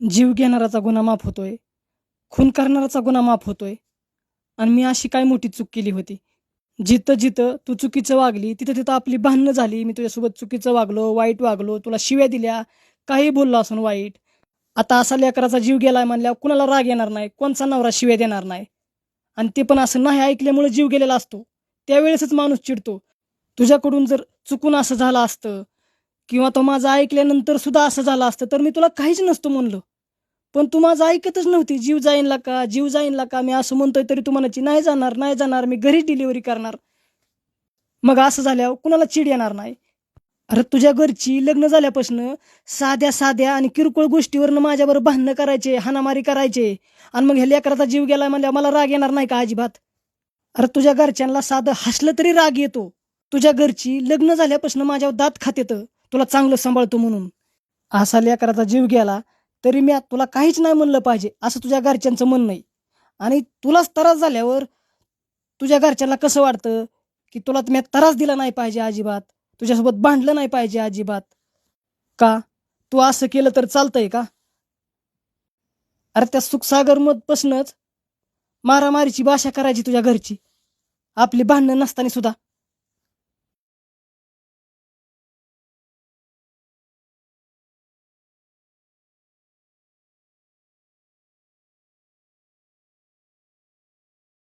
जीव घेणाराचा गुन्हा माफ होतोय, खून करणाराचा गुन्हा माफ होतोय. आणि मी अशी काय मोठी चूक केली होती? जिथं जिथं तू चुकीचं वागली तिथं तिथं आपली भांडणं झाली. मी तुझ्यासोबत चुकीचं वागलो, वाईट वागलो, तुला शिव्या दिल्या, काही बोललो असून वाईट. आता असा लेकराचा जीव गेलाय म्हणल्यावर कुणाला राग येणार नाही, कोणचा नवरा शिव्या देणार नाही. आणि ते पण असं नाही ऐकल्यामुळे जीव गेलेला असतो, त्यावेळेसच माणूस चिडतो. तुझ्याकडून जर चुकून असं झालं असतं किंवा तो माझं ऐकल्यानंतर सुद्धा असं झालं असतं तर मी तुला काहीच नसतं म्हणलं. पण तू माझं ऐकतच नव्हती. जीव जाईनला का, जीव जाईनला का, मी असं म्हणतोय तरी तू म्हणायची नाही जाणार, नाही जाणार, मी घरी डिलिव्हरी करणार. मग असं झाल्यावर कुणाला चिड येणार नाही? अरे तुझ्या घरची लग्न झाल्यापासून साध्या साध्या आणि किरकोळ गोष्टीवरनं माझ्याबरोबर भांडणं करायचे, हाणामारी करायचे. आणि मग ह्या लेकराचा जीव गेलाय म्हणल्यावर मला राग येणार नाही का अजिबात? अरे तुझ्या घरच्यांना साधं हसलं तरी राग येतो. तुझ्या घरची लग्न झाल्यापासून माझ्यावर दात खात येतं तुला चांगलं सांभाळतो म्हणून. असा लेकराचा जीव गेला तरी मी तुला काहीच नाही म्हणलं पाहिजे असं तुझ्या घरच्यांचं म्हणणं आहे. आणि तुलाच त्रास झाल्यावर तुझ्या घरच्यांना कसं वाटतं की तुला मी त्रास दिला नाही पाहिजे अजिबात, तुझ्यासोबत भांडलं नाही पाहिजे अजिबात. का तू असं केलं तर चालतंय का? अरे त्या सुखसागर मधपासूनच मारामारीची भाषा करायची तुझ्या घरची, आपली भांडणं नसताना सुद्धा.